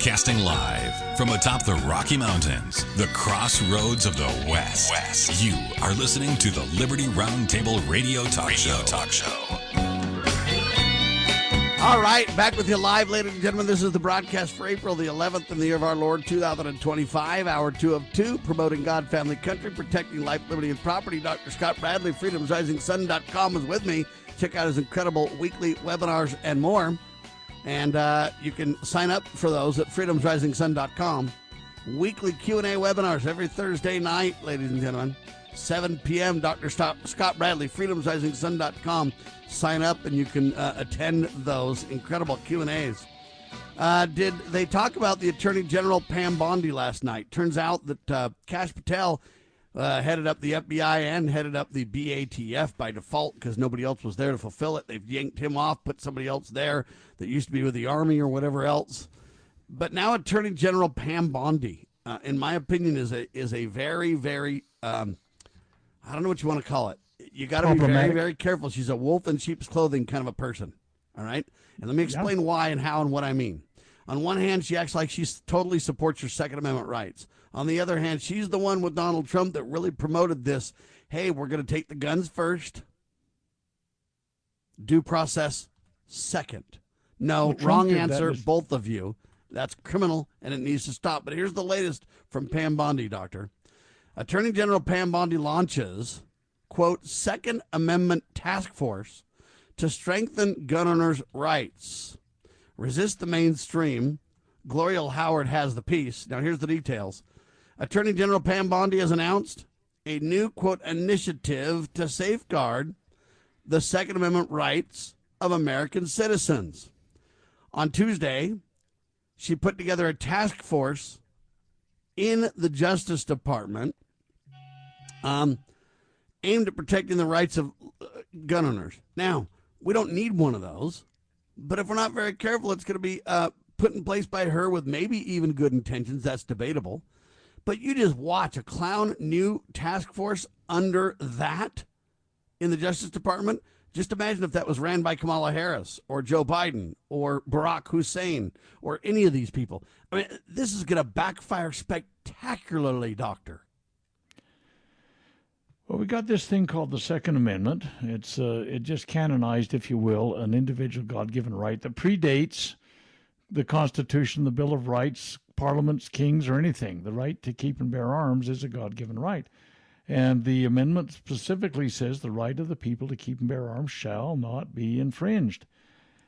Broadcasting live from atop the Rocky Mountains, the crossroads of the West. You are listening to the Liberty Roundtable Radio Talk Show. All right, back with you live, ladies and gentlemen. This is the broadcast for April the 11th in the year of our Lord, 2025, hour 2 of 2, promoting God, family, country, protecting life, liberty, and property. Dr. Scott Bradley, freedomsrisingsun.com is with me. Check out his incredible weekly webinars and more. And you can sign up for those at freedomsrisingsun.com. Weekly Q&A webinars every Thursday night, ladies and gentlemen. 7 p.m. Dr. Scott Bradley, freedomsrisingsun.com. Sign up and you can attend those incredible Q&As. Did they talk about the Attorney General Pam Bondi last night? Turns out that Kash Patel headed up the FBI and headed up the BATF by default because nobody else was there to fulfill it. They've yanked him off, put somebody else there that used to be with the Army or whatever else. But now Attorney General Pam Bondi, in my opinion, is a very, very, I don't know what you want to call it. You got to be very, very careful. She's a wolf in sheep's clothing kind of a person, all right? And let me explain why and how and what I mean. On one hand, she acts like she totally supports your Second Amendment rights. On the other hand, she's the one with Donald Trump that really promoted this, hey, we're going to take the guns first, due process second. No, wrong answer, both of you. That's criminal, and it needs to stop. But here's the latest from Pam Bondi, Doctor. Attorney General Pam Bondi launches, quote, Second Amendment Task Force to strengthen gun owners' rights. Resist the mainstream. Gloriel Howard has the piece. Now, here's the details. Attorney General Pam Bondi has announced a new, quote, initiative to safeguard the Second Amendment rights of American citizens. On Tuesday, she put together a task force in the Justice Department aimed at protecting the rights of gun owners. Now, we don't need one of those, but if we're not very careful, it's going to be put in place by her with maybe even good intentions. That's debatable. But you just watch a clown new task force under that in the Justice Department. Just imagine if that was ran by Kamala Harris or Joe Biden or Barack Hussein or any of these people. I mean, this is going to backfire spectacularly, Doctor. Well, we got this thing called the Second Amendment. It just canonized, if you will, an individual God-given right that predates the Constitution, the Bill of Rights, parliaments, kings, or anything. The right to keep and bear arms is a God-given right. And the amendment specifically says the right of the people to keep and bear arms shall not be infringed.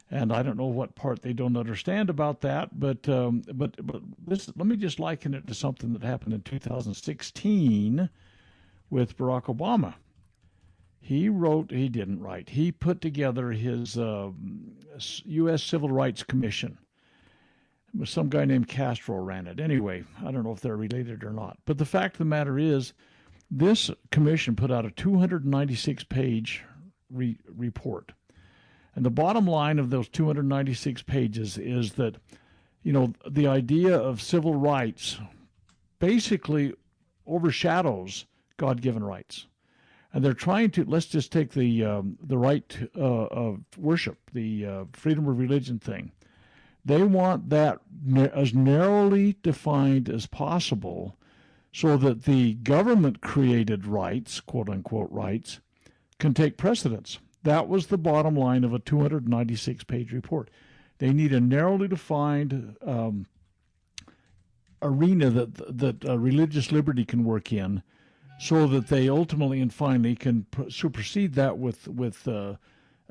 And I don't know what part they don't understand about that, but this, let me just liken it to something that happened in 2016 with Barack Obama. He put together his U.S. Civil Rights Commission. It was some guy named Castro ran it. Anyway, I don't know if they're related or not. But the fact of the matter is, this commission put out a 296-page report. And the bottom line of those 296 pages is that, you know, the idea of civil rights basically overshadows God-given rights. And they're trying to, let's just take the right of worship, the freedom of religion thing. They want that as narrowly defined as possible so that the government-created rights, quote-unquote rights, can take precedence. That was the bottom line of a 296-page report. They need a narrowly defined arena that religious liberty can work in so that they ultimately and finally can supersede that with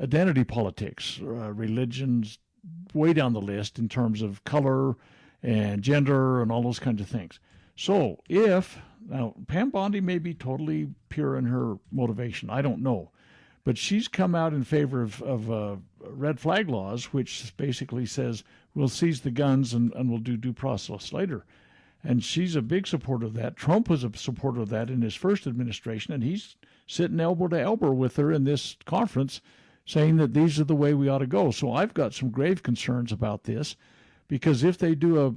identity politics, religions way down the list in terms of color and gender and all those kinds of things. So now Pam Bondi may be totally pure in her motivation, I don't know, but she's come out in favor of red flag laws, which basically says we'll seize the guns and we'll do due process later. And she's a big supporter of that. Trump was a supporter of that in his first administration, and he's sitting elbow to elbow with her in this conference saying that these are the way we ought to go. So I've got some grave concerns about this, because if they do a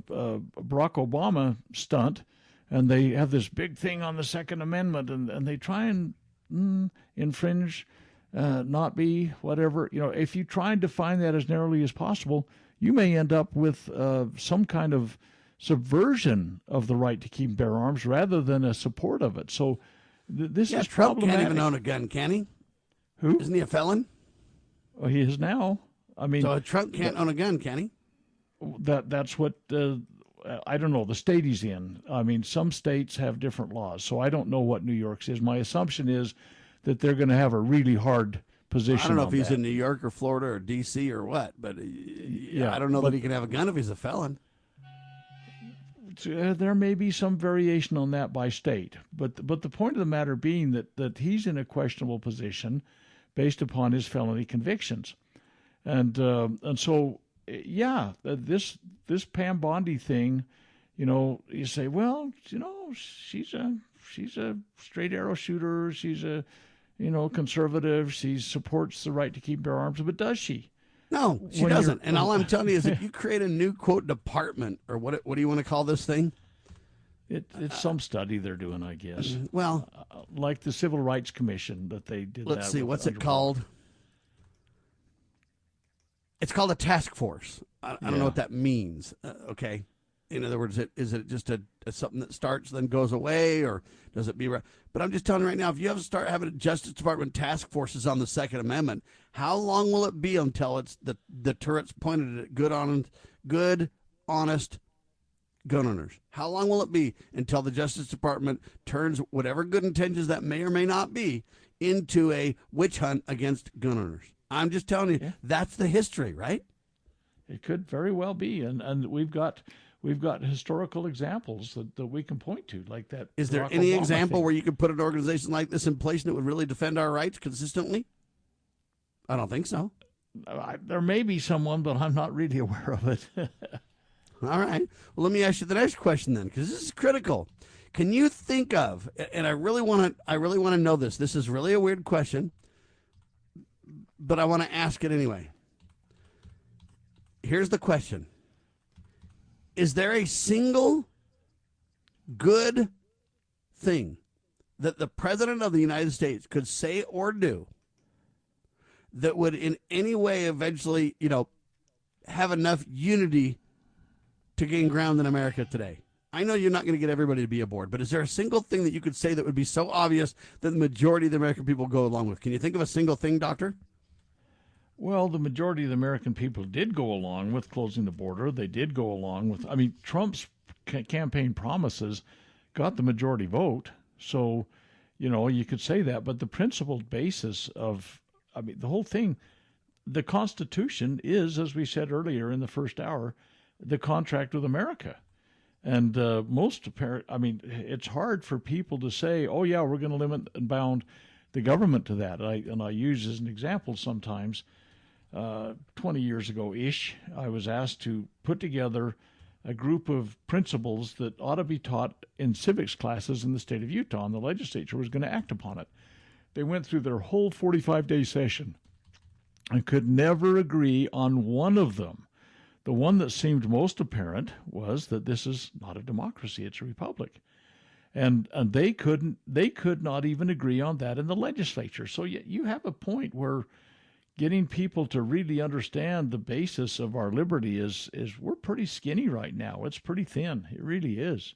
Barack Obama stunt and they have this big thing on the Second Amendment and they try and infringe, not be whatever, you know, if you try and define that as narrowly as possible, you may end up with some kind of subversion of the right to keep and bear arms rather than a support of it. So this is Trump problematic. can't even own a gun, can he? Who? Isn't he a felon? Well, he is now. I mean, so Trump can't own a gun, can he? That's what I don't know. The state he's in. I mean, some states have different laws, so I don't know what New York's is. My assumption is that they're going to have a really hard position. I don't know if he's that. in New York or Florida or D.C. or what, but I don't know that he can have a gun if he's a felon. There may be some variation on that by state, but the point of the matter being that he's in a questionable position based upon his felony convictions, and so this Pam Bondi thing, you say, well, she's a straight arrow shooter, she's a conservative, she supports the right to keep and bear arms, but does she? No, she doesn't. And all I'm telling you is if you create a new, quote, department, or what do you want to call this thing? It's some study they're doing, I guess. Well, like the Civil Rights Commission that they did. Let's see, what's it called? It's called a task force. I don't know what that means. Okay. In other words, is it just a something that starts then goes away, or does it be? But I'm just telling you right now, if you have to start having a Justice Department task forces on the Second Amendment, how long will it be until it's the turret's pointed at good, honest gun owners? How long will it be until the Justice Department turns whatever good intentions that may or may not be into a witch hunt against gun owners? I'm just telling you, that's the history, right? It could very well be, and we've got historical examples that we can point to, like that. Is there any example where you could put an organization like this in place and it would really defend our rights consistently? I don't think so. There may be someone, but I'm not really aware of it. All right. Well, let me ask you the next question then, because this is critical. Can you think of, and I really want to know this. This is really a weird question, but I want to ask it anyway. Here's the question. Is there a single good thing that the President of the United States could say or do that would in any way eventually, have enough unity to gain ground in America today? I know you're not going to get everybody to be aboard, but is there a single thing that you could say that would be so obvious that the majority of the American people go along with? Can you think of a single thing, Doctor? Well, the majority of the American people did go along with closing the border. They did go along with, Trump's campaign promises got the majority vote. So, you could say that. But the principled basis of, the whole thing, the Constitution is, as we said earlier in the first hour, the contract with America. And it's hard for people to say, oh, yeah, we're going to limit and bound the government to that. And I use as an example sometimes, 20 years ago-ish, I was asked to put together a group of principles that ought to be taught in civics classes in the state of Utah, and the legislature was going to act upon it. They went through their whole 45-day session and could never agree on one of them. The one that seemed most apparent was that this is not a democracy, it's a republic. And they could not even agree on that in the legislature. So you have a point where getting people to really understand the basis of our liberty is we're pretty skinny right now. It's pretty thin. It really is.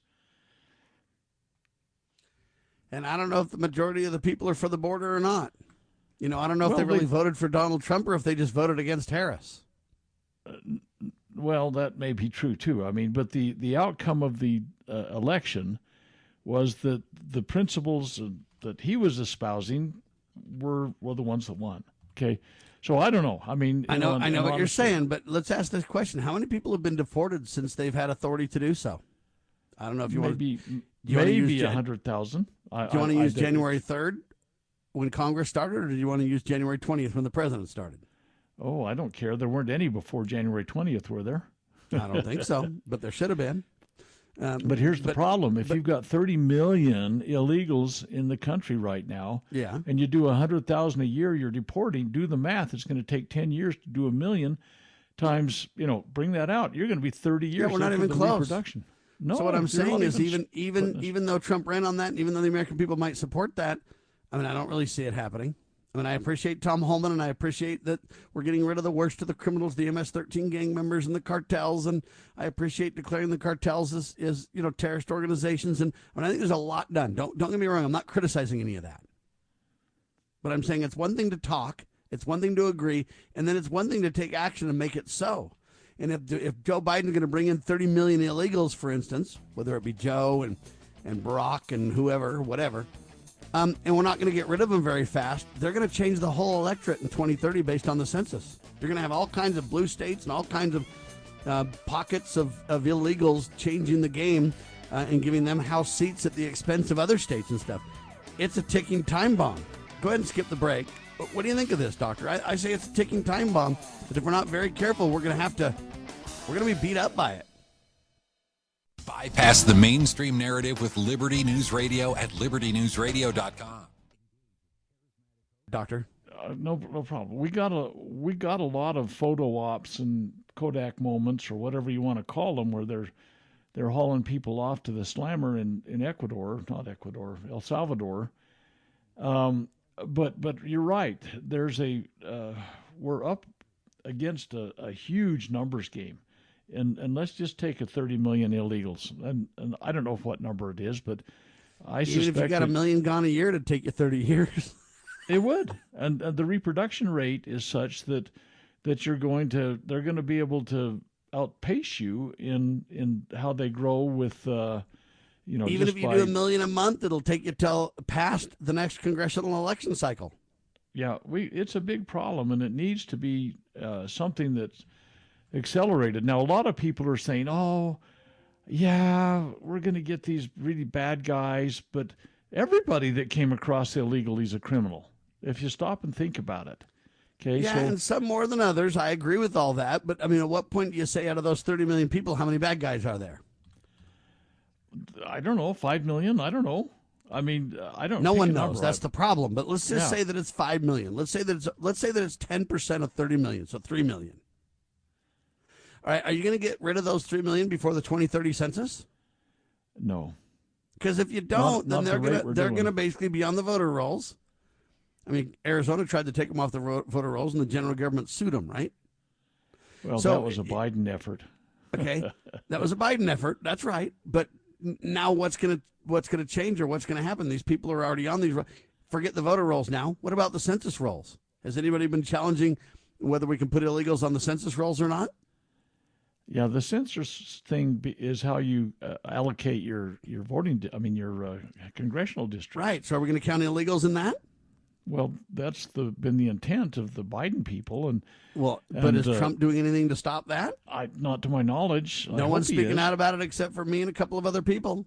And I don't know if the majority of the people are for the border or not. I don't know if they really voted for Donald Trump or if they just voted against Harris. Well, that may be true too. But the outcome of the election was that the principles that he was espousing were the ones that won. Okay. So I don't know. I know what you're saying, but let's ask this question. How many people have been deported since they've had authority to do so? I don't know if you want to. Maybe 100,000. Do you want to use January 3rd when Congress started, or do you want to use January 20th when the president started? Oh, I don't care. There weren't any before January 20th, were there? I don't think so, but there should have been. But here's the problem. If you've got 30 million illegals in the country right now, and you do 100,000 a year, you're deporting, do the math. It's going to take 10 years to do 1 million times, bring that out. You're going to be 30 years. Yeah, we're not even close. Reproduction. No, so what I'm saying is even though Trump ran on that, and even though the American people might support that, I don't really see it happening. I mean, I appreciate Tom Holman, and I appreciate that we're getting rid of the worst of the criminals, the MS-13 gang members and the cartels, and I appreciate declaring the cartels as terrorist organizations. And I think there's a lot done. Don't get me wrong. I'm not criticizing any of that. But I'm saying it's one thing to talk, it's one thing to agree, and then it's one thing to take action and make it so. And if Joe Biden's going to bring in 30 million illegals, for instance, whether it be Joe and Barack and whoever, whatever, and we're not going to get rid of them very fast, they're going to change the whole electorate in 2030 based on the census. You're going to have all kinds of blue states and all kinds of pockets of illegals changing the game and giving them house seats at the expense of other states and stuff. It's a ticking time bomb. Go ahead and skip the break. What do you think of this, Doctor? I say it's a ticking time bomb, but if we're not very careful, we're going to be beat up by it. Bypass the mainstream narrative with Liberty News Radio at libertynewsradio.com. Doctor? No problem. We got a lot of photo ops and Kodak moments, or whatever you want to call them, where they're hauling people off to the slammer in El Salvador. But you're right. There's we're up against a huge numbers game. And let's just take 30 million illegals. And I don't know what number it is, but I suspect even if you got a million gone a year, it'd take you 30 years. It would. And the reproduction rate is such that they're going to be able to outpace you in how they grow with even if you do a million a month, it'll take you till past the next congressional election cycle. Yeah, it's a big problem, and it needs to be something that's accelerated. Now, a lot of people are saying, "Oh, yeah, we're going to get these really bad guys," but everybody that came across illegally is a criminal. If you stop and think about it, okay? Yeah, and some more than others. I agree with all that, but I mean, at what point do you say out of those 30 million people, how many bad guys are there? I don't know, 5 million. I don't know. I mean, I don't. No one knows. That's the problem. But let's just say that it's 5 million. Let's say that it's 10% of 30 million, so 3 million. All right, are you going to get rid of those 3 million before the 2030 census? No. Because if you don't, then they're going to basically be on the voter rolls. I mean, Arizona tried to take them off the voter rolls, and the general government sued them, right? Well, that was a Biden effort. Okay, that was a Biden effort. That's right. But now what's going to change, or what's going to happen? These people are already on these. Forget the voter rolls now. What about the census rolls? Has anybody been challenging whether we can put illegals on the census rolls or not? Yeah, the census thing is how you allocate your voting. Your congressional district. Right. So are we going to count illegals in that? Well, that's been the intent of the Biden people, but is Trump doing anything to stop that? Not to my knowledge. No one's speaking out about it except for me and a couple of other people.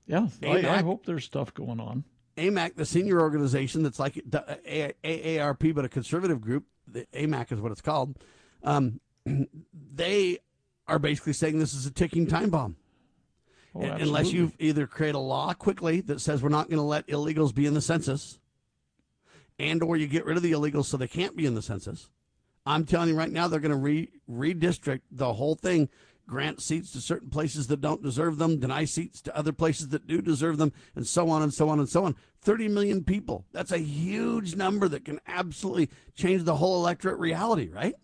Yeah, I hope there's stuff going on. AMAC, the senior organization that's like the AARP, but a conservative group, the AMAC is what it's called, they are basically saying this is a ticking time bomb. Oh, unless you either create a law quickly that says we're not going to let illegals be in the census, and or you get rid of the illegals so they can't be in the census. I'm telling you right now, they're going to redistrict the whole thing, grant seats to certain places that don't deserve them, deny seats to other places that do deserve them, and so on and so on and so on. 30 million people. That's a huge number that can absolutely change the whole electorate reality, right?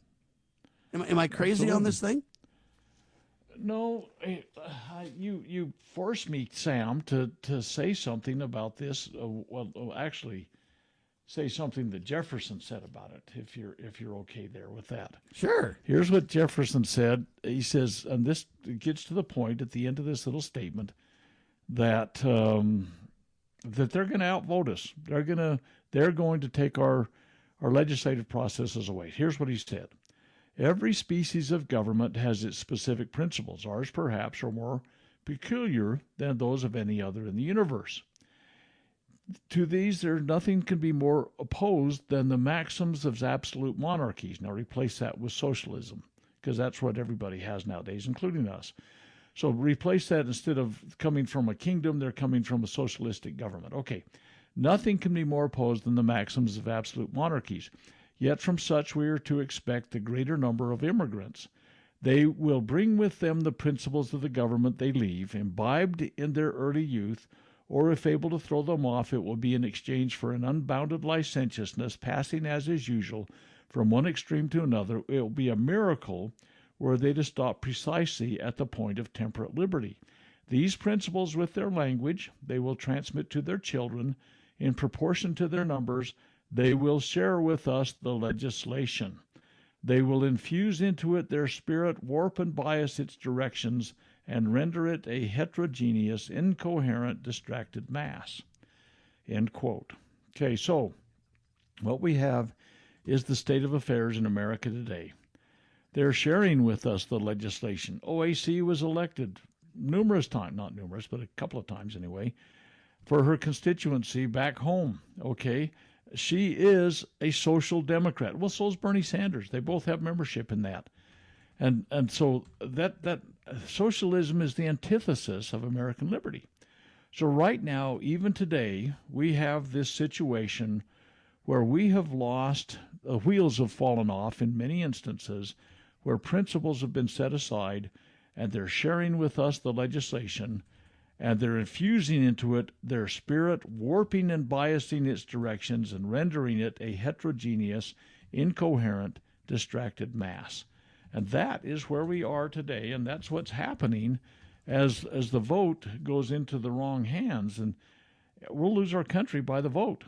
Am I crazy on this thing? No, you forced me, Sam, to say something about this. Actually, say something that Jefferson said about it. If you're okay there with that, sure. Here's what Jefferson said. He says, and this gets to the point at the end of this little statement, that that they're going to outvote us. They're going to take our legislative processes away. Here's what he said. Every species of government has its specific principles. Ours, perhaps, are more peculiar than those of any other in the universe. To these, nothing can be more opposed than the maxims of absolute monarchies. Now, replace that with socialism, because that's what everybody has nowadays, including us. So replace that. Instead of coming from a kingdom, they're coming from a socialistic government. Okay, nothing can be more opposed than the maxims of absolute monarchies. Yet from such we are to expect the greater number of immigrants. They will bring with them the principles of the government they leave, imbibed in their early youth, or if able to throw them off, it will be in exchange for an unbounded licentiousness, passing as is usual from one extreme to another. It will be a miracle were they to stop precisely at the point of temperate liberty. These principles with their language they will transmit to their children. In proportion to their numbers, they will share with us the legislation. They will infuse into it their spirit, warp and bias its directions, and render it a heterogeneous, incoherent, distracted mass. End quote. Okay, so what we have is the state of affairs in America today. They're sharing with us the legislation. OAC was elected numerous times, not numerous, but a couple of times anyway, for her constituency back home. Okay, she is a social democrat. Well, so is Bernie Sanders. They both have membership in that. And so that socialism is the antithesis of American liberty. So right now, even today, we have this situation where we have lost, the wheels have fallen off in many instances, where principles have been set aside, and they're sharing with us the legislation, and they're infusing into it their spirit, warping and biasing its directions, and rendering it a heterogeneous, incoherent, distracted mass. And that is where we are today, and that's what's happening as the vote goes into the wrong hands, and we'll lose our country by the vote.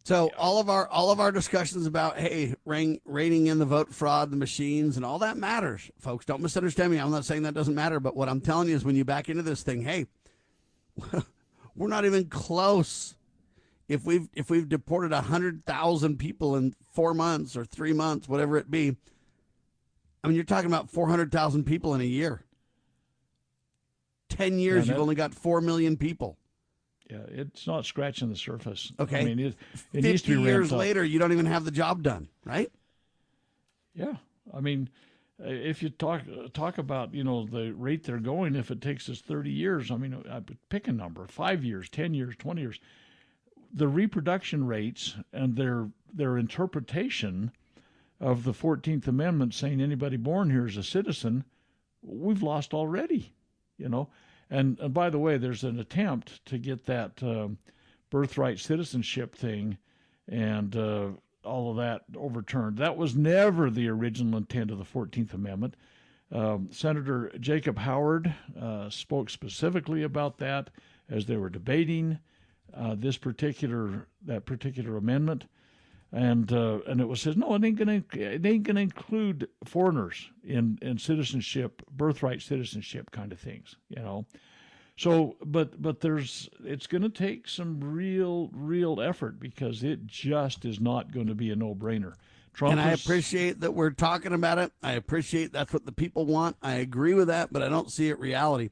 So all of our discussions about, hey, reining in the vote fraud, the machines, and all that matters, folks. Don't misunderstand me. I'm not saying that doesn't matter, but what I'm telling you is when you back into this thing, hey, we're not even close. If we've deported 100,000 people in 4 months or 3 months, whatever it be, I mean, you're talking about 400,000 people in a year. 10 years, you've only got 4 million people. Yeah, it's not scratching the surface. Okay. I mean, it 50 needs to be years ramped up. later, you don't even have the job done, right? Yeah. I mean, if you talk about, the rate they're going, if it takes us 30 years, I mean, I would pick a number, 5 years, 10 years, 20 years. The reproduction rates and their interpretation of the 14th Amendment saying anybody born here is a citizen, we've lost already, And by the way, there's an attempt to get that birthright citizenship thing and all of that overturned. That was never the original intent of the 14th Amendment. Senator Jacob Howard spoke specifically about that as they were debating that particular amendment, and it was said, no, it ain't gonna include foreigners in citizenship, birthright citizenship kind of things, So, but it's going to take some real effort, because it just is not going to be a no-brainer. I appreciate that we're talking about it. I appreciate that's what the people want. I agree with that, but I don't see it reality.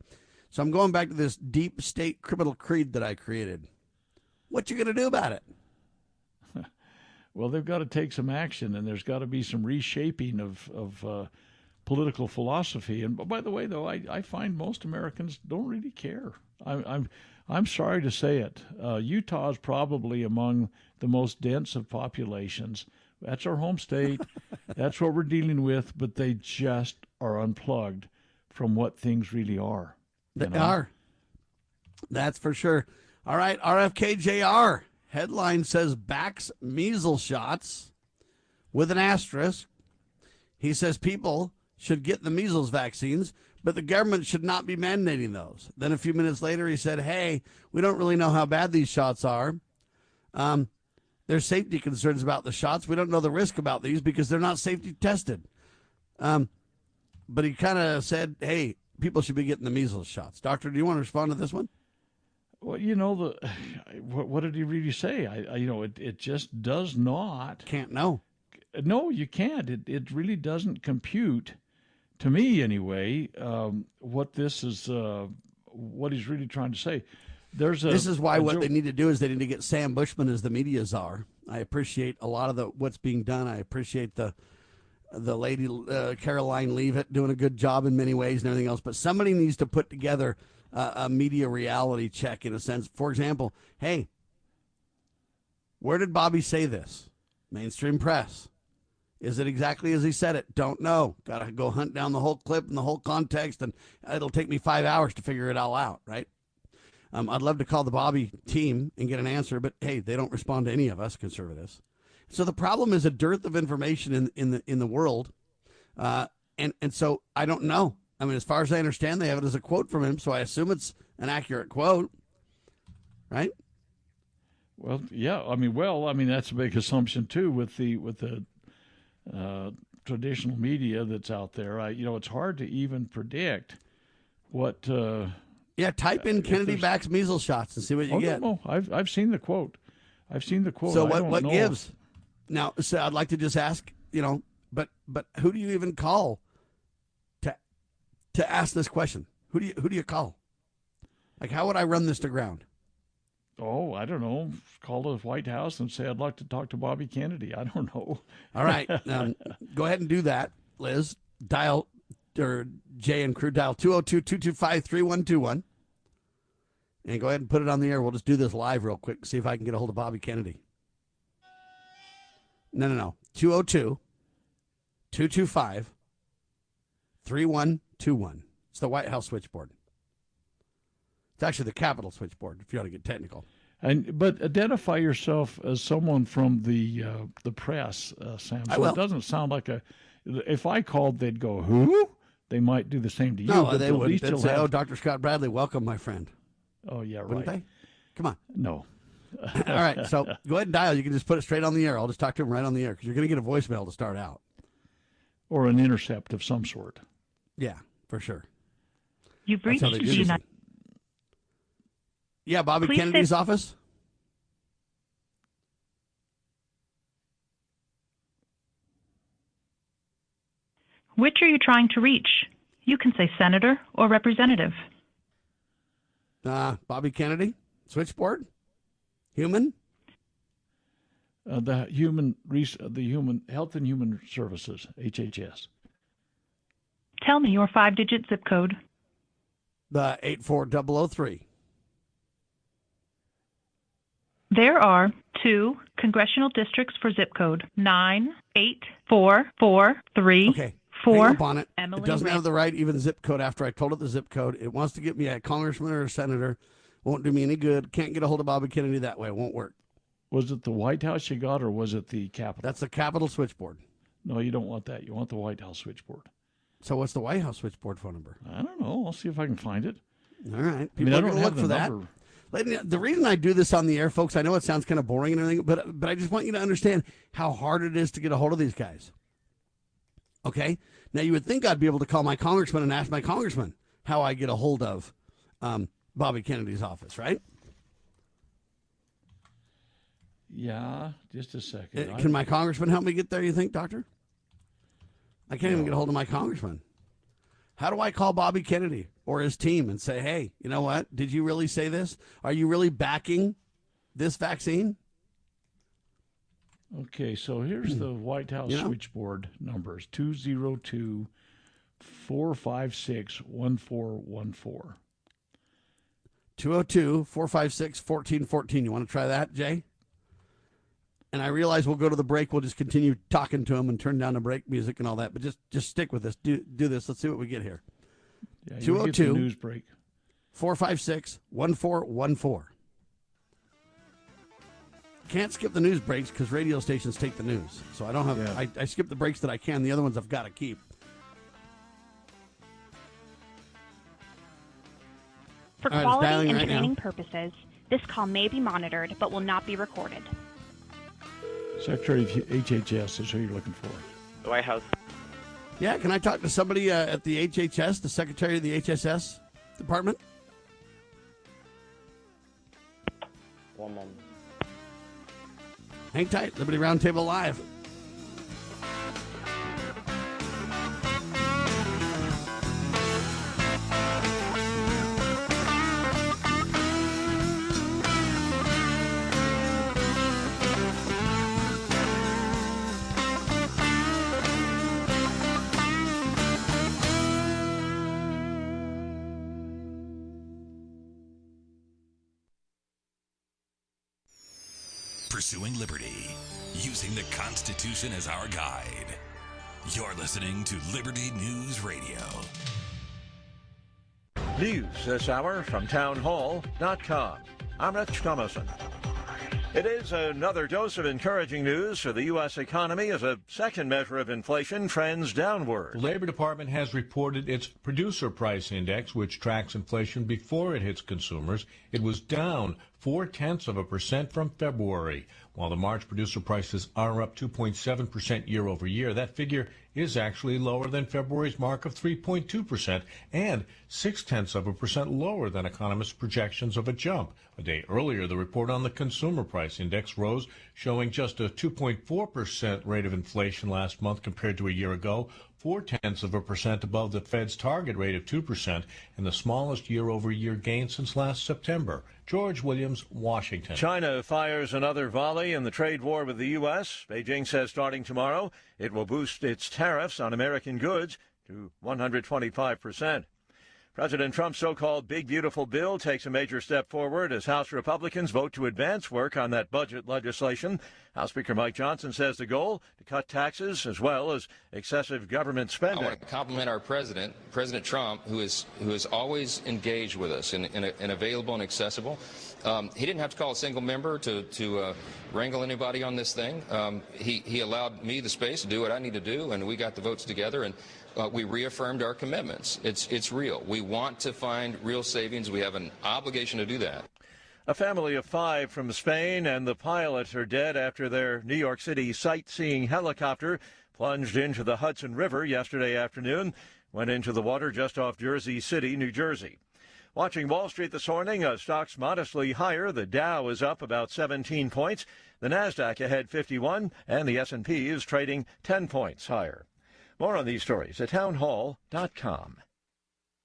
So I'm going back to this deep state criminal creed that I created. What you going to do about it? Well, they've got to take some action, and there's got to be some reshaping of political philosophy. And by the way, though, I find most Americans don't really care. I'm sorry to say it. Utah is probably among the most dense of populations. That's our home state. That's what we're dealing with. But they just are unplugged from what things really are. They are. That's for sure. All right, RFK Jr. Headline says Backs Measles Shots with an asterisk. He says people should get the measles vaccines, but the government should not be mandating those. Then a few minutes later, he said, hey, we don't really know how bad these shots are. There's safety concerns about the shots. We don't know the risk about these because they're not safety tested. But he kind of said, hey, people should be getting the measles shots. Doctor, do you want to respond to this one? Well, what did he really say? It just does not. Can't know. No, you can't. It really doesn't compute, to me anyway, what this is, what he's really trying to say. This is why what they need to do is they need to get Sam Bushman as the media czar. I appreciate a lot of what's being done. I appreciate the lady Caroline Leavitt doing a good job in many ways and everything else. But somebody needs to put together a media reality check in a sense. For example, hey, where did Bobby say this? Mainstream press. Is it exactly as he said it? Don't know. Got to go hunt down the whole clip and the whole context, and it'll take me 5 hours to figure it all out, right? I'd love to call the Bobby team and get an answer, but hey, they don't respond to any of us conservatives. So the problem is a dearth of information in the world, and so I don't know. I mean, as far as I understand, they have it as a quote from him, so I assume it's an accurate quote, right? Well, yeah. I mean, that's a big assumption too with the traditional media that's out there. It's hard to even predict what. Yeah, type in Kennedy Backs Measles Shots and see what you get. No, I've seen the quote. So what gives? Now, so I'd like to just ask, but who do you even call to ask this question? Who do you call? Like, how would I run this to ground? Oh, I don't know. Call the White House and say I'd like to talk to Bobby Kennedy. I don't know. All right, go ahead and do that, Liz. Dial or Jay and crew dial 202-225-3121. And go ahead and put it on the air. We'll just do this live real quick, see if I can get a hold of Bobby Kennedy. No. 202-225-3121. It's the White House switchboard. It's actually the Capitol switchboard, if you want to get technical. But identify yourself as someone from the press, Sam. So it doesn't sound like if I called, they'd go, who? They might do the same to you. No, they wouldn't. They'd say, oh, Dr. Scott Bradley, welcome, my friend. Oh, yeah, right. Wouldn't they? Come on. No. All right, so go ahead and dial. You can just put it straight on the air. I'll just talk to him right on the air because you're going to get a voicemail to start out. Or an intercept of some sort. Yeah, for sure. You've reached the United. Yeah, Bobby Kennedy's office. Which are you trying to reach? You can say senator or representative. Bobby Kennedy, switchboard, human. The human Health and Human Services, HHS. Tell me your 5-digit zip code. The 84003. There are 2 congressional districts for zip code 98443. Okay. Hang up on it. It doesn't have the right even zip code after I told it the zip code. It wants to get me a congressman or a senator. Won't do me any good. Can't get a hold of Bobby Kennedy that way. Won't work. Was it the White House you got, or was it the Capitol? That's the Capitol switchboard. No, you don't want that. You want the White House switchboard. So what's the White House switchboard phone number? I don't know. I'll see if I can find it. All right. People are going to look for that. The reason I do this on the air, folks, I know it sounds kind of boring and everything, but I just want you to understand how hard it is to get a hold of these guys. Okay? Now, you would think I'd be able to call my congressman and ask my congressman how I get a hold of Bobby Kennedy's office, right? Yeah, just a second. Can my congressman help me get there, you think, Doctor? I can't even get a hold of my congressman. How do I call Bobby Kennedy or his team and say, hey, you know what? Did you really say this? Are you really backing this vaccine? Okay, so here's the White House switchboard numbers, 202-456-1414. 202-456-1414. You want to try that, Jay? And I realize we'll go to the break. We'll just continue talking to him and turn down the break music and all that. But just stick with us. Do this. Let's see what we get here. Yeah, 202 news break. 456-1414. Can't skip the news breaks because radio stations take the news. So I don't have. Yeah. I skip the breaks that I can. The other ones I've got to keep. For quality and training purposes, this call may be monitored but will not be recorded. Secretary of HHS is who you're looking for. The White House. Yeah, can I talk to somebody at the HHS, the Secretary of the HSS Department? One moment. Hang tight. Liberty Roundtable Live. pursuing liberty, using the Constitution as our guide. You're listening to Liberty News Radio. News this hour from townhall.com. I'm Rich Thomason. It is another dose of encouraging news for the U.S. economy as a second measure of inflation trends downward. The Labor Department has reported its producer price index, which tracks inflation before it hits consumers. It was down 0.4% from February. While the March producer prices are up 2.7% year over year, that figure is actually lower than February's mark of 3.2% and 0.6% lower than economists' projections of a jump. A day earlier, the report on the consumer price index rose, showing just a 2.4% rate of inflation last month compared to a year ago, 0.4% above the Fed's target rate of 2% and the smallest year-over-year gain since last September. George Williams, Washington. China fires another volley in the trade war with the U.S. Beijing says starting tomorrow it will boost its tariffs on American goods to 125%. President Trump's so-called Big Beautiful Bill takes a major step forward as House Republicans vote to advance work on that budget legislation. House Speaker Mike Johnson says the goal to cut taxes as well as excessive government spending. I want to compliment our president, President Trump, who is always engaged with us and available and accessible. He didn't have to call a single member to wrangle anybody on this thing. He allowed me the space to do what I need to do, and we got the votes together, and we reaffirmed our commitments. It's real. We want to find real savings. We have an obligation to do that. A family of 5 from Spain and the pilot are dead after their New York City sightseeing helicopter plunged into the Hudson River yesterday afternoon, went into the water just off Jersey City, New Jersey. Watching Wall Street this morning, stocks modestly higher. The Dow is up about 17 points. The Nasdaq ahead 51, and the S&P is trading 10 points higher. More on these stories at townhall.com.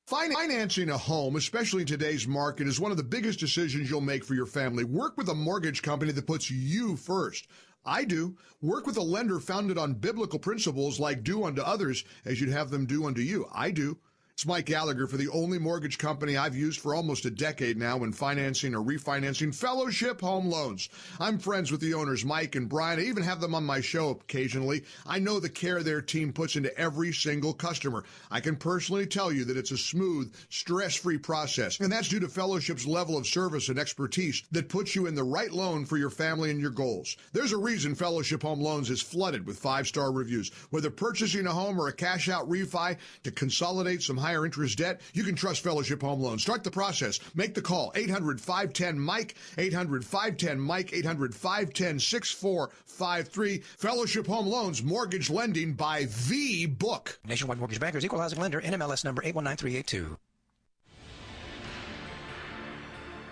Financing a home, especially in today's market, is one of the biggest decisions you'll make for your family. Work with a mortgage company that puts you first. I do. Work with a lender founded on biblical principles like do unto others as you'd have them do unto you. I do. It's Mike Gallagher for the only mortgage company I've used for almost a decade now when financing or refinancing Fellowship Home Loans. I'm friends with the owners, Mike and Brian. I even have them on my show occasionally. I know the care their team puts into every single customer. I can personally tell you that it's a smooth, stress-free process, and that's due to Fellowship's level of service and expertise that puts you in the right loan for your family and your goals. There's a reason Fellowship Home Loans is flooded with 5-star reviews. Whether purchasing a home or a cash-out refi to consolidate some higher interest debt, you can trust Fellowship Home Loans. Start the process. Make the call. 800-510-MIKE, 800-510-MIKE, 800-510-6453. Fellowship Home Loans, mortgage lending by the book. Nationwide Mortgage Bankers, Equal Housing Lender, NMLS number 819382.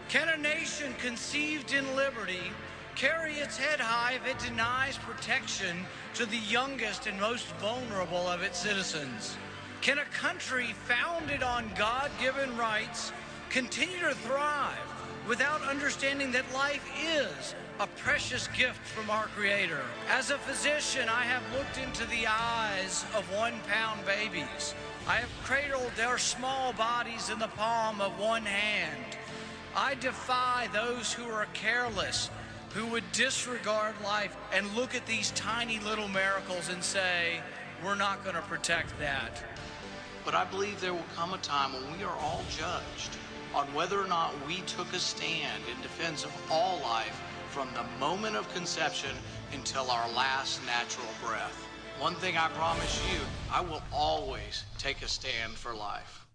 Can a nation conceived in liberty carry its head high if it denies protection to the youngest and most vulnerable of its citizens? Can a country founded on God-given rights continue to thrive without understanding that life is a precious gift from our Creator? As a physician, I have looked into the eyes of 1-pound babies. I have cradled their small bodies in the palm of one hand. I defy those who are careless, who would disregard life and look at these tiny little miracles and say, we're not going to protect that. But I believe there will come a time when we are all judged on whether or not we took a stand in defense of all life from the moment of conception until our last natural breath. One thing I promise you, I will always take a stand for life.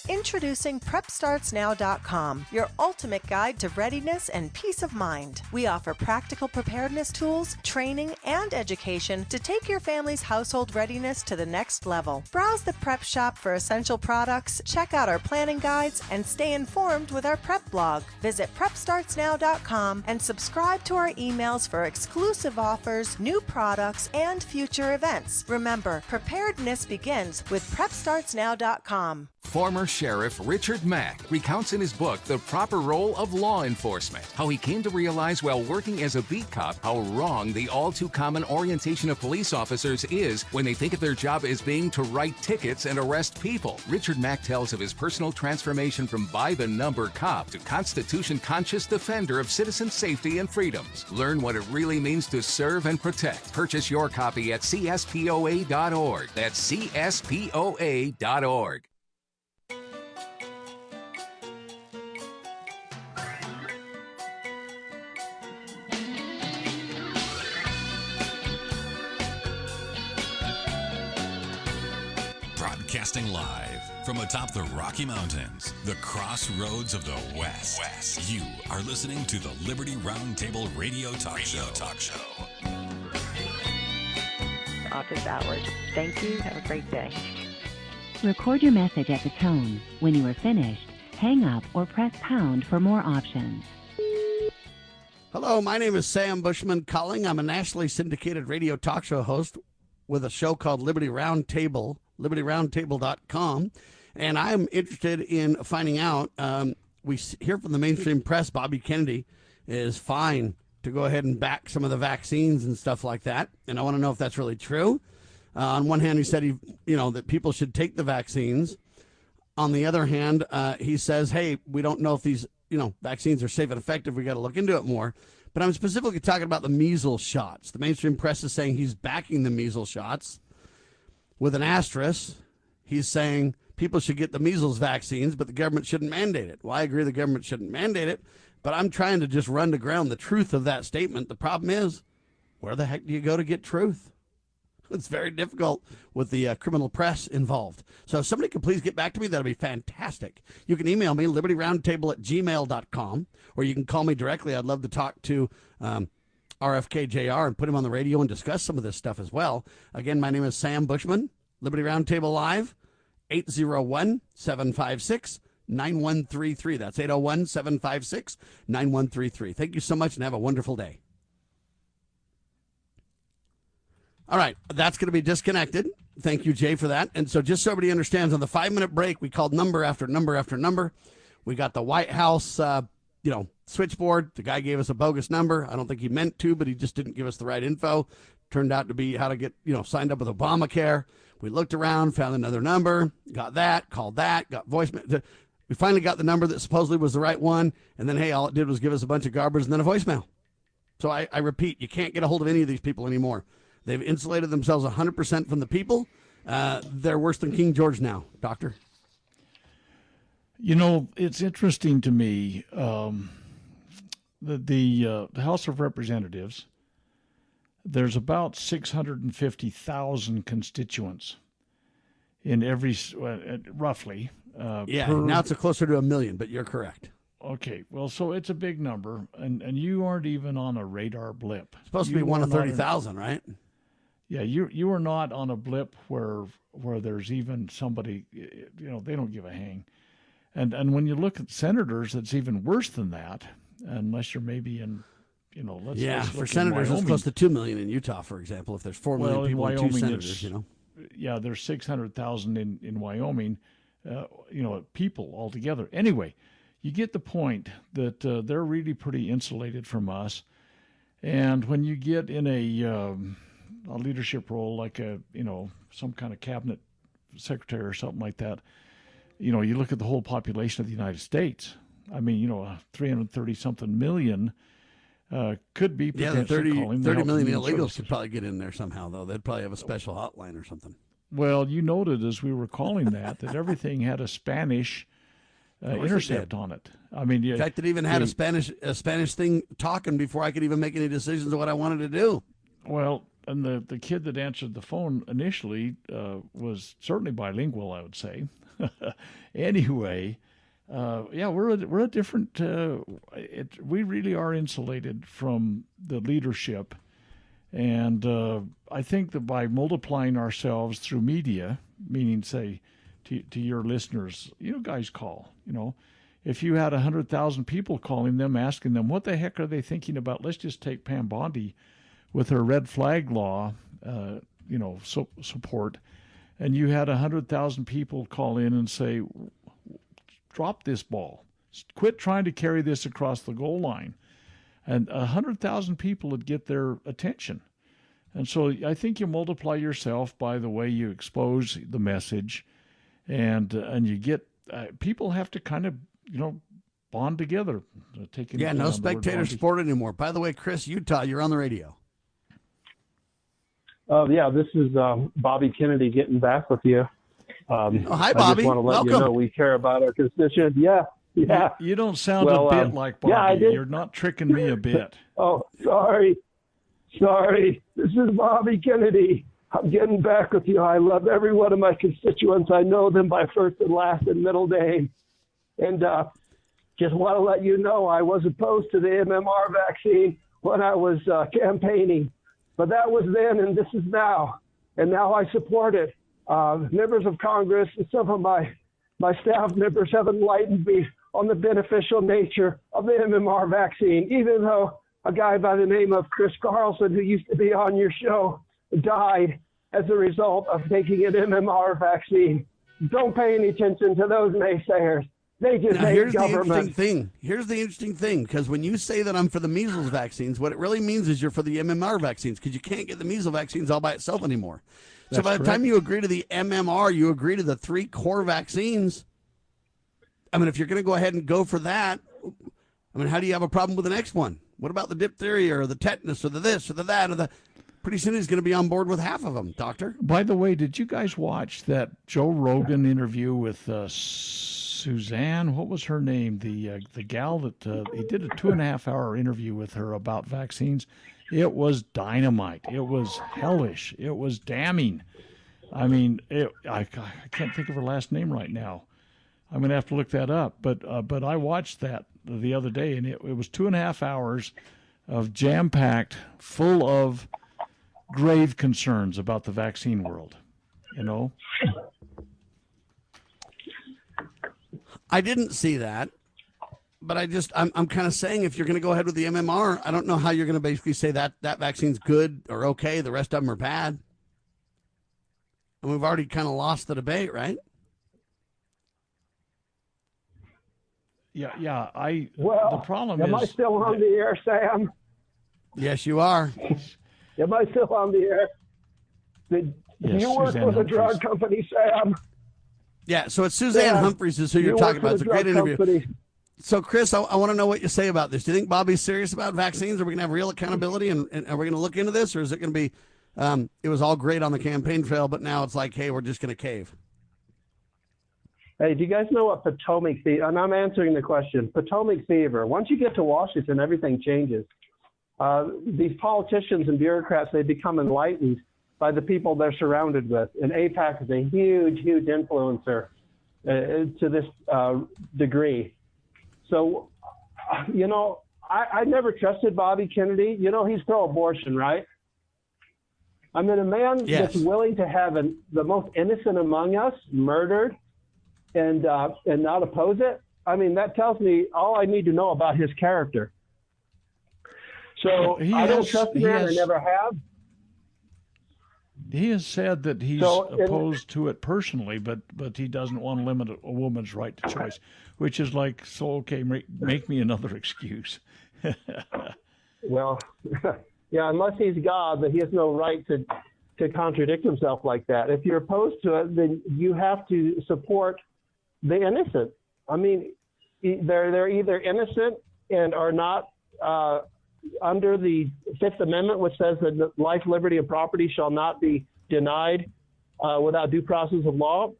Introducing PrepStartsNow.com, your ultimate guide to readiness and peace of mind. We offer practical preparedness tools, training, and education to take your family's household readiness to the next level. Browse the prep shop for essential products, check out our planning guides, and stay informed with our prep blog. Visit PrepStartsNow.com and subscribe to our emails for exclusive offers, new products, and future events. Remember, preparedness begins with PrepStartsNow.com. Former Sheriff Richard Mack recounts in his book The Proper Role of Law Enforcement how he came to realize while working as a beat cop how wrong the all-too-common orientation of police officers is when they think of their job as being to write tickets and arrest people. Richard Mack tells of his personal transformation from by-the-number cop to Constitution-conscious defender of citizen safety and freedoms. Learn what it really means to serve and protect. Purchase your copy at cspoa.org. That's cspoa.org. Broadcasting live from atop the Rocky Mountains, the crossroads of the West. You are listening to the Liberty Roundtable Radio Talk Show. Office hours. Thank you. Have a great day. Record your message at the tone. When you are finished, hang up or press pound for more options. Hello, my name is Sam Bushman calling. I'm a nationally syndicated radio talk show host with a show called Liberty Roundtable, libertyroundtable.com. And I'm interested in finding out, we hear from the mainstream press, Bobby Kennedy is fine to go ahead and back some of the vaccines and stuff like that. And I want to know if that's really true. On one hand, he said that people should take the vaccines. On the other hand, he says, hey, we don't know if these, vaccines are safe and effective. We got to look into it more. But I'm specifically talking about the measles shots. The mainstream press is saying he's backing the measles shots. With an asterisk, he's saying people should get the measles vaccines, but the government shouldn't mandate it. Well, I agree the government shouldn't mandate it, but I'm trying to just run to ground the truth of that statement. The problem is, where the heck do you go to get truth? It's very difficult with the criminal press involved. So if somebody could please get back to me, that'd be fantastic. You can email me, libertyroundtable@gmail.com, or you can call me directly. I'd love to talk to RFK-JR and put him on the radio and discuss some of this stuff as well. Again, my name is Sam Bushman, Liberty Roundtable Live, 801-756-9133. That's 801-756-9133. Thank you so much and have a wonderful day. All right, that's going to be disconnected. Thank you, Jay, for that. And so just so everybody understands, on the 5-minute break, we called number after number after number. We got the White House, switchboard. The guy gave us a bogus number. I don't think he meant to, but he just didn't give us the right info. Turned out to be how to get, signed up with Obamacare. We looked around, found another number, got that, called that, got voicemail. We finally got the number that supposedly was the right one. And then, hey, all it did was give us a bunch of garbage and then a voicemail. So I repeat, you can't get a hold of any of these people anymore. They've insulated themselves 100% from the people. They're worse than King George now, Doctor. It's interesting to me that the House of Representatives, there's about 650,000 constituents in every, roughly. Now it's closer to 1 million, but you're correct. Okay, well, so it's a big number, and you aren't even on a radar blip. It's supposed to be one of 30,000, right? Yeah, you are not on a blip where there's even somebody, they don't give a hang. And when you look at senators, it's even worse than that, unless you're maybe in, let's for senators, it's close to 2 million in Utah, for example, if there's 4 million people and 2 senators, Yeah, there's 600,000 in Wyoming, people altogether. Anyway, you get the point that they're really pretty insulated from us. And when you get in a leadership role, like some kind of cabinet secretary or something like that, you look at the whole population of the United States. I mean, 330-something million could be potentially calling. 30 million illegals could probably get in there somehow, though. They'd probably have a special hotline or something. Well, you noted as we were calling that everything had a Spanish intercept on it. I mean, in fact, it even had a Spanish thing talking before I could even make any decisions of what I wanted to do. Well, and the kid that answered the phone initially was certainly bilingual, I would say. Anyway, we're a different. We really are insulated from the leadership, and I think that by multiplying ourselves through media, meaning say to your listeners, guys call. If you had 100,000 people calling them, asking them what the heck are they thinking about, let's just take Pam Bondi with her red flag law, support, and you had 100,000 people call in and say, drop this ball. Quit trying to carry this across the goal line. And 100,000 people would get their attention. And so I think you multiply yourself by the way you expose the message, and you get people have to kind of, bond together. No spectator sport anymore. By the way, Chris, Utah, you're on the radio. This is Bobby Kennedy getting back with you. Hi, Bobby. I just want to let Welcome. you know we care about our constituents. Yeah. You don't sound a bit like Bobby. Yeah, I did. You're not tricking me a bit. Oh, sorry. This is Bobby Kennedy. I'm getting back with you. I love every one of my constituents. I know them by first and last and middle name. And just want to let you know I was opposed to the MMR vaccine when I was campaigning. But that was then, and this is now. And now I support it. Members of Congress and some of my staff members have enlightened me on the beneficial nature of the MMR vaccine, even though a guy by the name of Chris Carlson, who used to be on your show, died as a result of taking an MMR vaccine. Don't pay any attention to those naysayers. They just hate government. Here's the interesting thing, because when you say that I'm for the measles vaccines, what it really means is you're for the MMR vaccines, because you can't get the measles vaccines all by itself anymore. So by the time you agree to the MMR, you agree to the 3 core vaccines. I mean, if you're going to go ahead and go for that, how do you have a problem with the next one? What about the diphtheria or the tetanus or the this or the that or the? Pretty soon he's going to be on board with half of them, Doctor. By the way, did you guys watch that Joe Rogan interview with Suzanne? What was her name? The gal that he did a 2.5-hour interview with her about vaccines. It was dynamite. It was hellish. It was damning. I mean, I can't think of her last name right now. I'm going to have to look that up. But I watched that the other day, and it was 2.5 hours of jam-packed, full of grave concerns about the vaccine world. I didn't see that. But I'm kind of saying, if you're going to go ahead with the MMR, I don't know how you're going to basically say that vaccine's good or okay. The rest of them are bad. And we've already kind of lost the debate, right? Yeah. The problem am is... I still on the air, Sam? Yes, you are. Am I still on the air? Do you work Suzanne with a Humphries. drug company, Sam? Yeah, so it's Suzanne Humphries is who you're talking about. It's a great interview. Company. So, Chris, I want to know what you say about this. Do you think Bobby's serious about vaccines? Are we going to have real accountability, and are we going to look into this, or is it going to be, it was all great on the campaign trail, but now it's like, hey, we're just going to cave? Hey, do you guys know what Potomac fever, and I'm answering the question, Potomac fever, once you get to Washington, everything changes. These politicians and bureaucrats, they become enlightened by the people they're surrounded with. And AIPAC is a huge, huge influencer to this degree. So, I never trusted Bobby Kennedy. He's pro-abortion, right? I mean, a man that's willing to have the most innocent among us murdered and not oppose it. I mean, that tells me all I need to know about his character. So I don't trust the man. I never have. He has said that he's opposed to it personally, but he doesn't want to limit a woman's right to choice, which is like, so okay, make me another excuse. Well, yeah, unless he's God, but he has no right to contradict himself like that. If you're opposed to it, then you have to support the innocent. I mean, they're either innocent and are not under the Fifth Amendment, which says that life, liberty, and property shall not be denied without due process of law,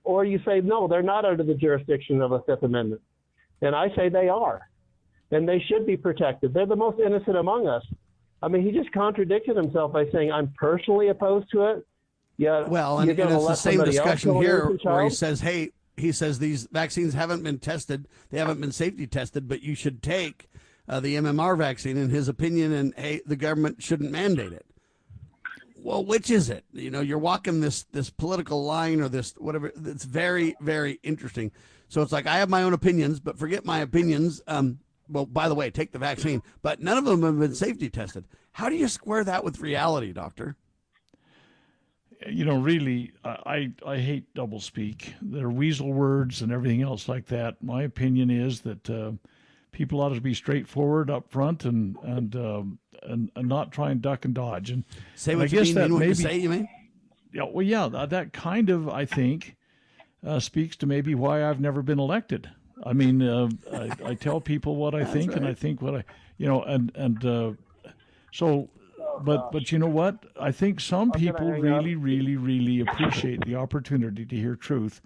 or you say, no, they're not under the jurisdiction of the Fifth Amendment. And I say they are, and they should be protected. They're the most innocent among us. I mean, he just contradicted himself by saying, I'm personally opposed to it. Yeah. Well, and it's the same discussion here where he says, hey, these vaccines haven't been tested. They haven't been safety tested, but you should take the MMR vaccine, in his opinion, and hey, the government shouldn't mandate it. Well, which is it? You're walking this political line or this whatever. It's very, very interesting. So it's like, I have my own opinions, but forget my opinions. Well, by the way, take the vaccine, but none of them have been safety tested. How do you square that with reality, Doctor? Really, I hate doublespeak. They're weasel words and everything else like that. My opinion is that people ought to be straightforward up front and not try and duck and dodge. And say what I guess you mean, that mean what maybe, you say, you mean? Yeah, well, yeah, that kind of, I think, speaks to maybe why I've never been elected. I mean, I tell people what I think, right. And I think what I, so. But you know what? I think some people really appreciate the opportunity to hear truth,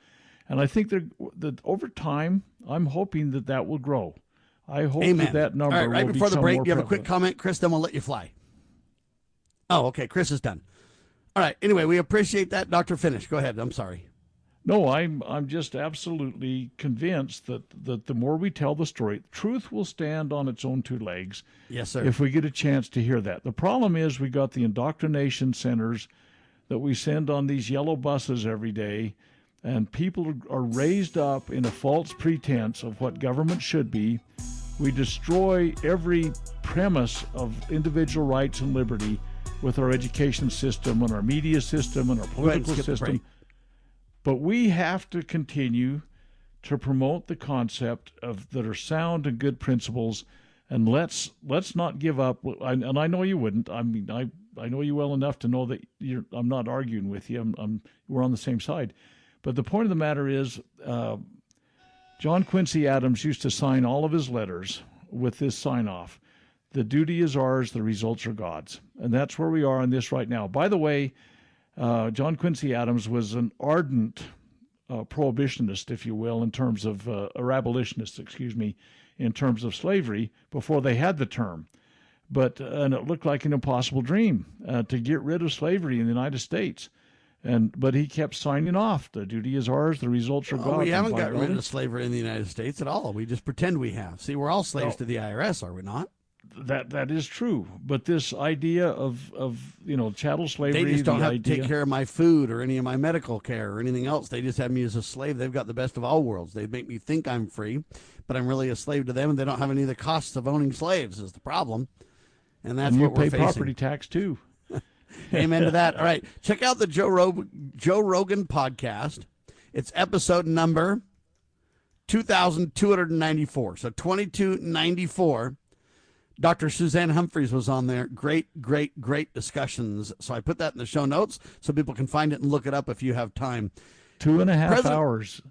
and I think that over time, I'm hoping that will grow. I hope that number All right, will before the become break, more you have a prevalent. quick comment, Chris, then we'll let you fly. Oh, okay, Chris is done. All right, anyway, we appreciate that. Doctor, finish. Go ahead. I'm sorry. No, I'm just absolutely convinced that the more we tell the story, truth will stand on its own two legs. Yes, sir. If we get a chance to hear that. The problem is we got the indoctrination centers that we send on these yellow buses every day, and people are raised up in a false pretense of what government should be. We destroy every premise of individual rights and liberty with our education system and our media system and our political system. But we have to continue to promote the concept of that are sound and good principles, and let's not give up. And I know you wouldn't. I mean, I know you well enough to know that I'm not arguing with you. We're on the same side. But the point of the matter is, John Quincy Adams used to sign all of his letters with this sign off: "The duty is ours, the results are God's." And that's where we are on this right now. By the way, John Quincy Adams was an ardent prohibitionist, if you will, in terms of, or abolitionist, in terms of slavery before they had the term. And it looked like an impossible dream to get rid of slavery in the United States. But he kept signing off. The duty is ours, the results are God's. We haven't got rid of slavery in the United States at all. We just pretend we have. See, we're all slaves to the IRS, are we not? That is true, but this idea of chattel slavery, they just don't have to take care of my food or any of my medical care or anything else. They just have me as a slave. They've got the best of all worlds. They make me think I'm free, but I'm really a slave to them, and they don't have any of the costs of owning slaves is the problem. And that's what we're facing. You pay property tax too. Amen to that. All right, check out the Joe Rogan podcast. It's episode number 2294. So 2294. Dr. Suzanne Humphries was on there. Great discussions. So I put that in the show notes so people can find it and look it up if you have time. 2.5 hours.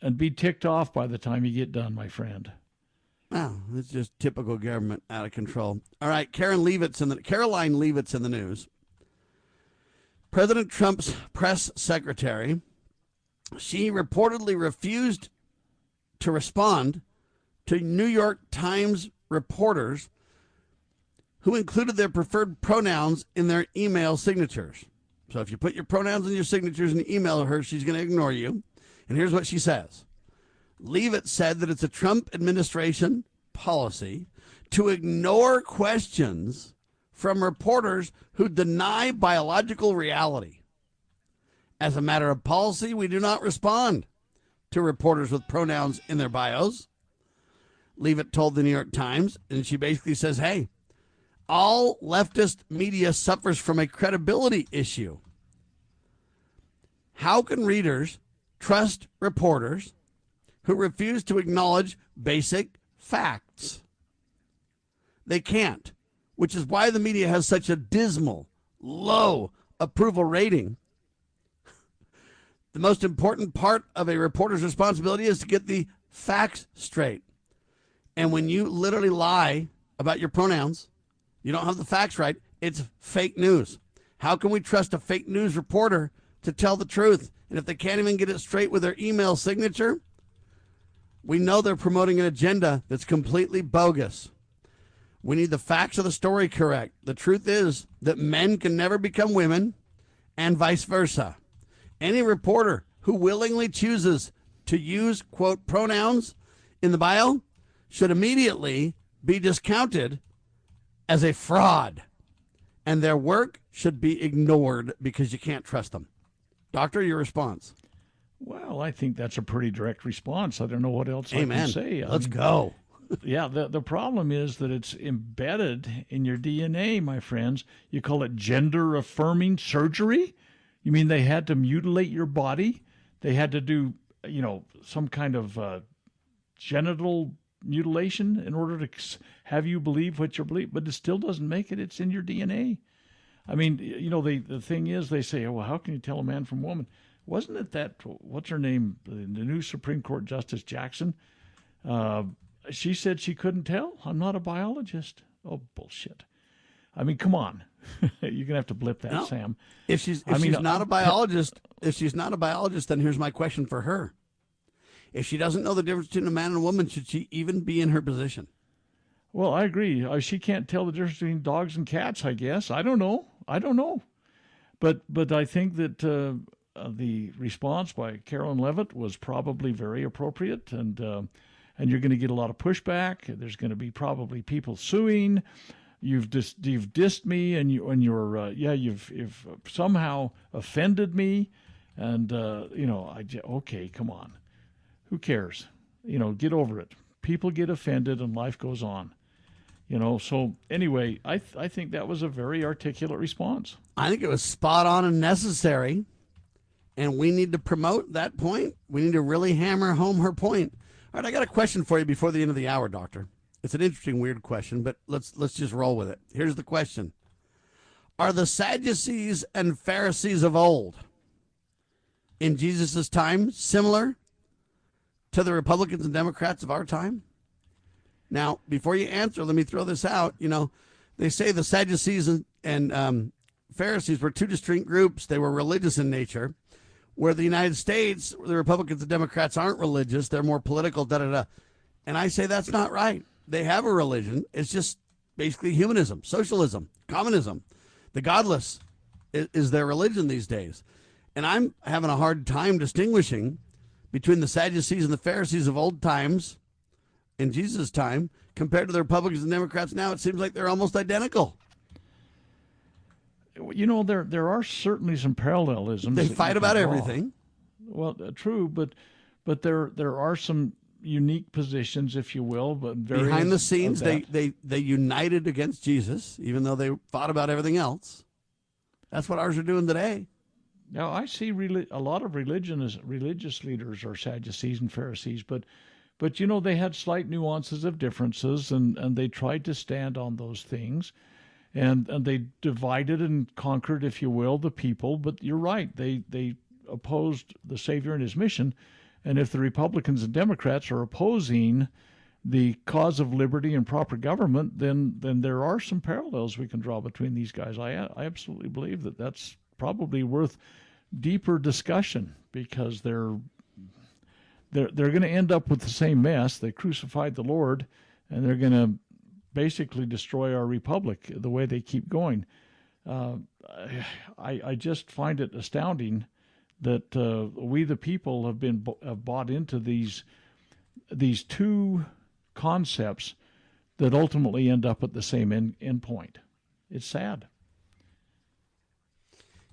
And be ticked off by the time you get done, my friend. Wow, it's just typical government out of control. All right, Caroline Leavitt's in the news. President Trump's press secretary, she reportedly refused to respond to New York Times reporters who included their preferred pronouns in their email signatures. So if you put your pronouns in your signatures and you email her, she's going to ignore you. And here's what she says. Leavitt said that it's a Trump administration policy to ignore questions from reporters who deny biological reality. As a matter of policy, we do not respond to reporters with pronouns in their bios. Leavitt told the New York Times, and she basically says, hey, all leftist media suffers from a credibility issue. How can readers trust reporters who refuse to acknowledge basic facts? They can't, which is why the media has such a dismal, low approval rating. The most important part of a reporter's responsibility is to get the facts straight. And when you literally lie about your pronouns, you don't have the facts right, it's fake news. How can we trust a fake news reporter to tell the truth? And if they can't even get it straight with their email signature, we know they're promoting an agenda that's completely bogus. We need the facts of the story correct. The truth is that men can never become women and vice versa. Any reporter who willingly chooses to use, quote, pronouns in the bio should immediately be discounted as a fraud, and their work should be ignored because you can't trust them. Doctor, your response? Well, I think that's a pretty direct response. I don't know what else I can say. Let's go. Yeah, the problem is that it's embedded in your DNA, my friends. You call it gender-affirming surgery? You mean they had to mutilate your body? They had to do, some kind of genital mutilation in order to have you believe what you believe, but it still doesn't make it. It's in your DNA. I mean, the thing is, they say, well, how can you tell a man from a woman? Wasn't it that, what's her name, the new Supreme Court Justice Jackson? She said she couldn't tell. I'm not a biologist. Oh, bullshit. I mean, come on. You're going to have to blip that, No. Sam. If she's not a biologist, then here's my question for her. If she doesn't know the difference between a man and a woman, should she even be in her position? Well, I agree. She can't tell the difference between dogs and cats, I guess. I don't know. But I think that the response by Carolyn Leavitt was probably very appropriate, and you're going to get a lot of pushback. There's going to be probably people suing. You've dissed me, and you've somehow offended me, and okay, come on, who cares? Get over it. People get offended, and life goes on. So anyway, I think that was a very articulate response. I think it was spot on and necessary, and we need to promote that point. We need to really hammer home her point. All right, I got a question for you before the end of the hour, Doctor. It's an interesting, weird question, but let's just roll with it. Here's the question. Are the Sadducees and Pharisees of old in Jesus' time similar to the Republicans and Democrats of our time? Now, before you answer, let me throw this out. They say the Sadducees and Pharisees were two distinct groups. They were religious in nature. Where the United States, the Republicans and Democrats aren't religious. They're more political, da-da-da. And I say that's not right. They have a religion. It's just basically humanism, socialism, communism. The godless is their religion these days. And I'm having a hard time distinguishing between the Sadducees and the Pharisees of old times in Jesus' time compared to the Republicans and Democrats now. It seems like they're almost identical. There are certainly some parallelisms. They fight about everything. Well, true, but there are some unique positions, if you will, but behind the scenes, they united against Jesus, even though they fought about everything else. That's what ours are doing today. Now, I see a lot of religious leaders are Sadducees and Pharisees, but they had slight nuances of differences, and they tried to stand on those things, and they divided and conquered, if you will, the people. But you're right, they opposed the Savior and his mission. And if the Republicans and Democrats are opposing the cause of liberty and proper government, then there are some parallels we can draw between these guys. I absolutely believe that that's probably worth deeper discussion, because they're going to end up with the same mess. They crucified the Lord, and they're going to basically destroy our republic the way they keep going. I just find it astounding that we the people have bought into these two concepts that ultimately end up at the same end point. It's sad.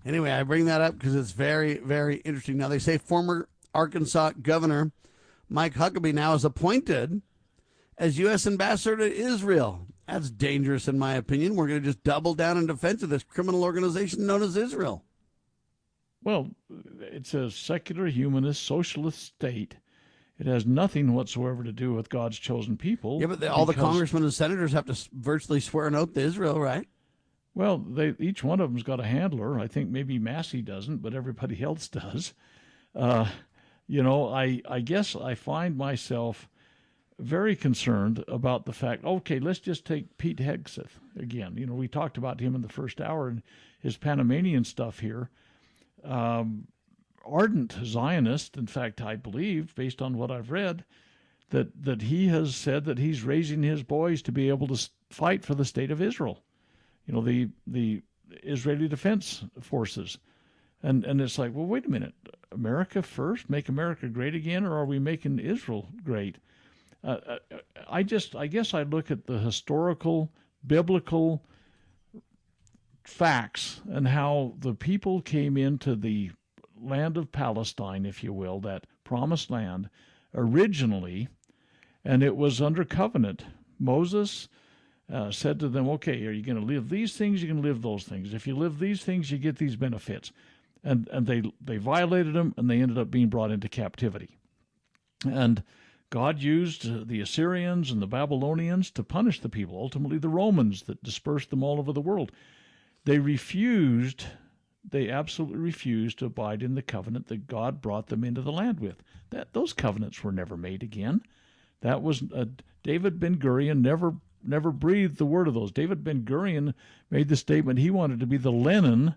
Anyway, I bring that up because it's very, very interesting. Now, they say former Arkansas Governor Mike Huckabee now is appointed as U.S. ambassador to Israel. That's dangerous, in my opinion. We're going to just double down in defense of this criminal organization known as Israel. Well, it's a secular, humanist, socialist state. It has nothing whatsoever to do with God's chosen people. Yeah, but all the congressmen and senators have to virtually swear an oath to Israel, right? Well, each one of them's got a handler. I think maybe Massey doesn't, but everybody else does. I guess I find myself very concerned about the fact, okay, let's just take Pete Hegseth again. We talked about him in the first hour and his Panamanian stuff here. Ardent Zionist, in fact, I believe, based on what I've read, that he has said that he's raising his boys to be able to fight for the state of Israel. The Israeli Defense Forces. And it's like, well, wait a minute. America first? Make America great again? Or are we making Israel great? I guess I look at the historical, biblical facts and how the people came into the land of Palestine, if you will, that promised land originally, and it was under covenant. Moses said to them, okay, are you going to live these things? You're going to live those things. If you live these things, you get these benefits. and they violated them, and they ended up being brought into captivity. And God used the Assyrians and the Babylonians to punish the people, ultimately the Romans that dispersed them all over the world. They absolutely refused to abide in the covenant that God brought them into the land with. Those covenants were never made again. That was David Ben-Gurion never breathed the word of those. David Ben-Gurion made the statement he wanted to be the Lenin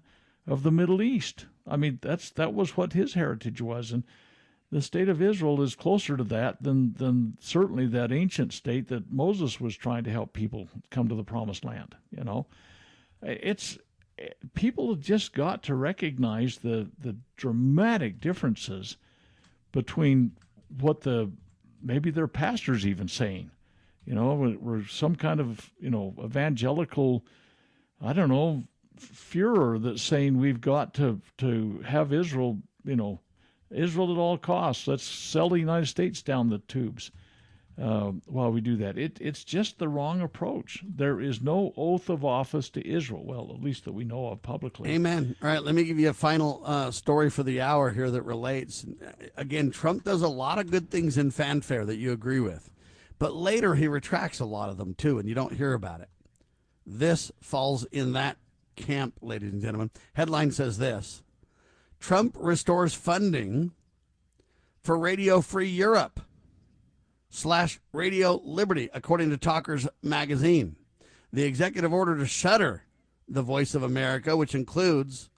of the Middle East. I mean, that was what his heritage was, and the state of Israel is closer to that than certainly that ancient state that Moses was trying to help people come to the promised land. People have just got to recognize the dramatic differences between what maybe their pastor's even saying. We're some kind of, evangelical, furor that's saying we've got to have Israel, Israel at all costs. Let's sell the United States down the tubes while we do that. It's just the wrong approach. There is no oath of office to Israel, well, at least that we know of publicly. Amen. All right, let me give you a final story for the hour here that relates. Again, Trump does a lot of good things in fanfare that you agree with, but later he retracts a lot of them too, and you don't hear about it. This falls in that camp, ladies and gentlemen. Headline says this: Trump restores funding for Radio Free Europe / Radio Liberty, according to Talkers magazine. The executive order to shutter the Voice of America, which includes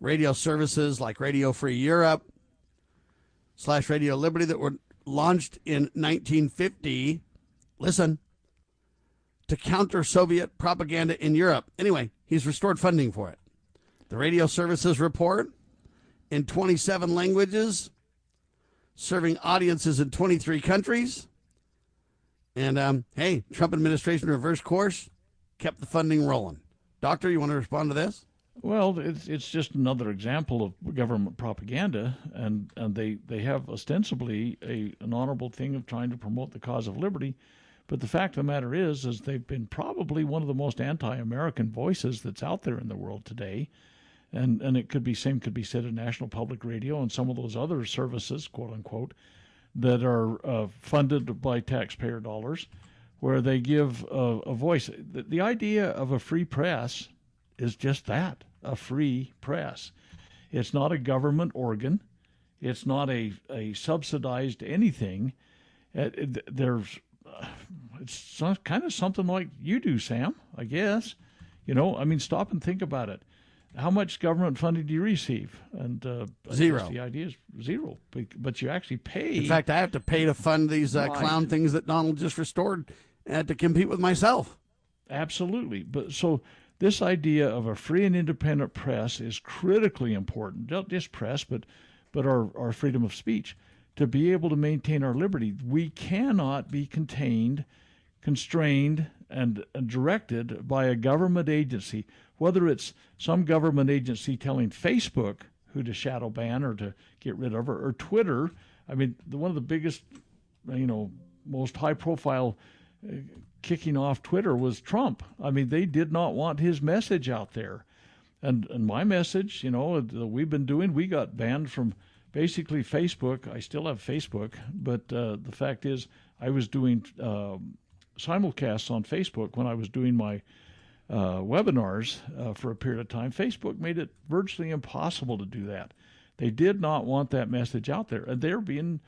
radio services like Radio Free Europe / Radio Liberty that were launched in 1950, listen, to counter Soviet propaganda in Europe. Anyway, he's restored funding for it. The radio services report in 27 languages, serving audiences in 23 countries. And, hey, Trump administration reversed course, kept the funding rolling. Doctor, you want to respond to this? Well, it's just another example of government propaganda, and they have ostensibly an honorable thing of trying to promote the cause of liberty. But the fact of the matter is they've been probably one of the most anti-American voices that's out there in the world today. And it could be said of National Public Radio and some of those other services, quote unquote, that are funded by taxpayer dollars, where they give a voice. The idea of a free press is just that, a free press. It's not a government organ. It's not a subsidized anything. It's kind of something like you do, Sam, I guess. Stop and think about it. How much government funding do you receive? And zero. The idea is zero, but you actually pay. In fact, I have to pay to fund these clown things that Donald just restored to compete with myself. Absolutely. But so this idea of a free and independent press is critically important. Not just press, but our freedom of speech. To be able to maintain our liberty, we cannot be contained, constrained, and directed by a government agency, whether it's some government agency telling Facebook who to shadow ban or to get rid of, or Twitter. I mean, one of the biggest, most high-profile kicking off Twitter was Trump. I mean, they did not want his message out there. And my message, that we've been doing, we got banned from basically Facebook. I still have Facebook, but the fact is I was doing simulcasts on Facebook when I was doing my webinars for a period of time. Facebook made it virtually impossible to do that. They did not want that message out there. And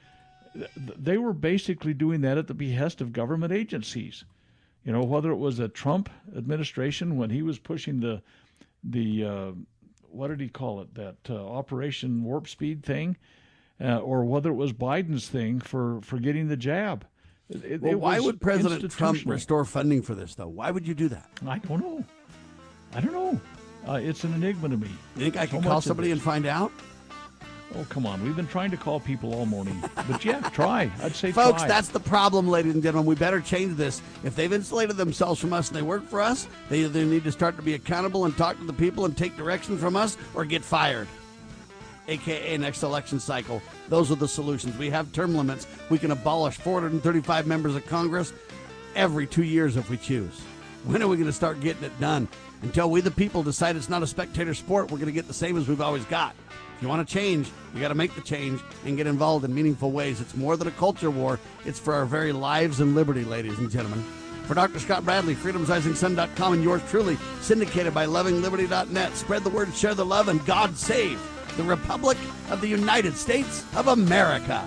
they were basically doing that at the behest of government agencies. Whether it was a Trump administration when he was pushing the what did he call it, that Operation Warp Speed thing, or whether it was Biden's thing for getting the jab. Why would President Trump restore funding for this, though? Why would you do that? I don't know. It's an enigma to me. You think I can call somebody and find out? Oh, come on. We've been trying to call people all morning. But, yeah, try. I'd say Folks, try. That's the problem, ladies and gentlemen. We better change this. If they've insulated themselves from us and they work for us, they either need to start to be accountable and talk to the people and take direction from us or get fired, a.k.a. next election cycle. Those are the solutions. We have term limits. We can abolish 435 members of Congress every 2 years if we choose. When are we going to start getting it done? Until we the people decide it's not a spectator sport, we're going to get the same as we've always got. If you want to change, you got to make the change and get involved in meaningful ways. It's more than a culture war. It's for our very lives and liberty, ladies and gentlemen. For Dr. Scott Bradley, freedomsrisingsun.com, and yours truly, syndicated by lovingliberty.net. Spread the word, share the love, and God save the Republic of the United States of America.